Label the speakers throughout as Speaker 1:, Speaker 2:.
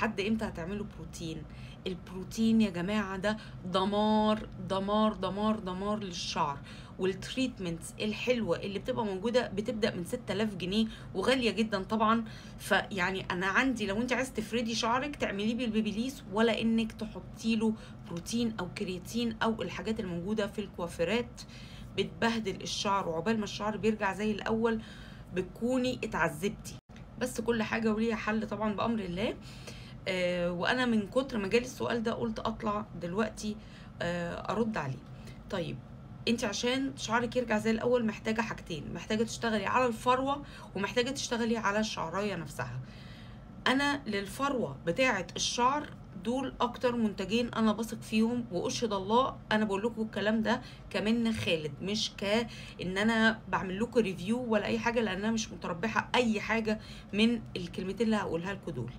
Speaker 1: لحد امتى هتعملوا بروتين؟ البروتين يا جماعه ده دمار دمار دمار دمار للشعر. والتريتمنتس الحلوه اللي بتبقى موجوده بتبدا من 6000 جنيه وغاليه جدا طبعا. فيعني انا عندي لو انت عايز تفردي شعرك تعمليه بالبيبيليس، ولا انك تحطي له بروتين او كرياتين او الحاجات الموجوده في الكوافيرات بتبهدل الشعر، وعقبال ما الشعر بيرجع زي الاول بتكوني اتعذبتي. بس كل حاجه وليها حل طبعا بامر الله. وانا من كتر ما جالي السؤال ده قلت اطلع دلوقتي ارد عليه. طيب انت عشان شعرك يرجع زي الاول محتاجه حاجتين، محتاجه تشتغلي على الفروه ومحتاجه تشتغلي على الشعرايه نفسها. انا للفروه بتاعه الشعر دول اكتر منتجين انا بثق فيهم، واشهد الله انا بقول لكم الكلام ده كمان خالد، مش ان انا بعمل لكم ريفيو ولا اي حاجه، لان انا مش متربحه اي حاجه من الكلمتين اللي هقولها لكم دول.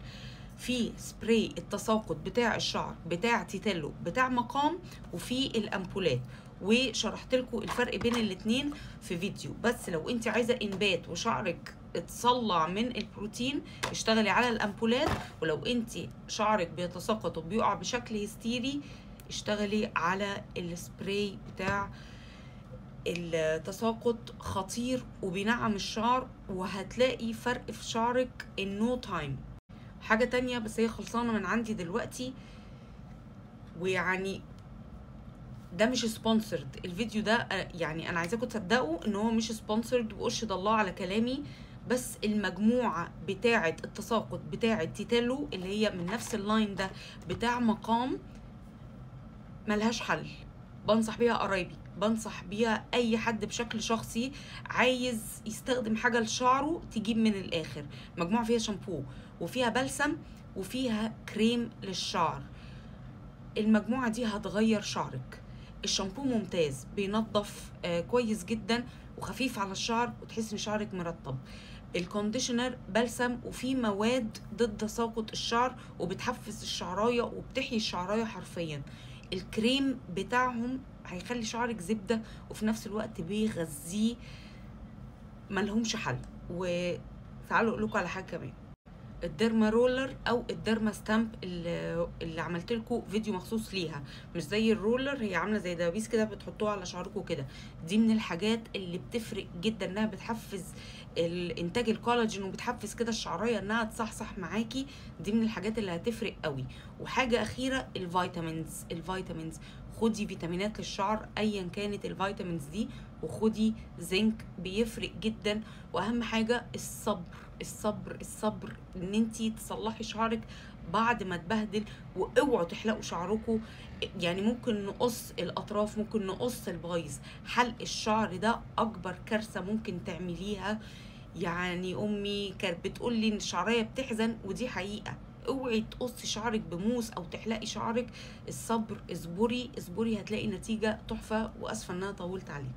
Speaker 1: في سبراي التساقط بتاع الشعر بتاع تيتيلو بتاع مقام، وفي الامبولات، وشرحت لكم الفرق بين الاتنين في فيديو. بس لو انت عايزه انبات وشعرك اتصلع من البروتين اشتغلي على الامبولات، ولو انت شعرك بيتساقط وبيقع بشكل هستيري اشتغلي على السبراي بتاع التساقط. خطير وبينعم الشعر وهتلاقي فرق في شعرك in no time. حاجة تانية بس هي خلصانة من عندي دلوقتي، ويعني ده مش سبونسرد الفيديو ده، يعني انا عايزاكم تصدقوا ان هو مش سبونسرد واشهد الله على كلامي. بس المجموعة بتاعة التساقط بتاعة تيتيلو اللي هي من نفس اللاين ده بتاع مقام ملهاش حل. بنصح بيها قرايبي، بنصح بيها اي حد بشكل شخصي عايز يستخدم حاجة لشعره تجيب من الاخر. مجموعة فيها شامبو وفيها بلسم وفيها كريم للشعر. المجموعة دي هتغير شعرك. الشامبو ممتاز بينظف كويس جدا وخفيف على الشعر وتحس ان شعرك مرطب. الكونديشنر بلسم وفيه مواد ضد تساقط الشعر وبتحفز الشعرايه وبتحيي الشعرايه حرفيا. الكريم بتاعهم هيخلي شعرك زبده وفي نفس الوقت بيغذيه، ملهمش حل. وتعالوا اقول لكم على حاجه كمان، الديرما رولر او الديرما ستامب اللي عملت لكم فيديو مخصوص ليها، مش زي الرولر، هي عامله زي دبابيس كده بتحطوها على شعركم كده. دي من الحاجات اللي بتفرق جدا، انها بتحفز الانتاج الكولاجين وبتحفز كده الشعرايه انها تصحصح معاكي. دي من الحاجات اللي هتفرق قوي. وحاجه اخيره الفيتامينز خدي فيتامينات للشعر ايا كانت الفيتامينز دي، وخدي زنك بيفرق جدا. واهم حاجه الصبر ان انتي تصلحي شعرك بعد ما تبهدل. واوعوا تحلقوا شعركم، يعني ممكن نقص الاطراف، ممكن نقص البايظ. حلق الشعر ده اكبر كارثه ممكن تعمليها. يعني امي كانت بتقول لي ان الشعريه بتحزن ودي حقيقه. اوعي تقصي شعرك بموس او تحلقي شعرك. الصبر، اصبري هتلاقي نتيجه تحفه. واسفه ان انا طولت عليكم.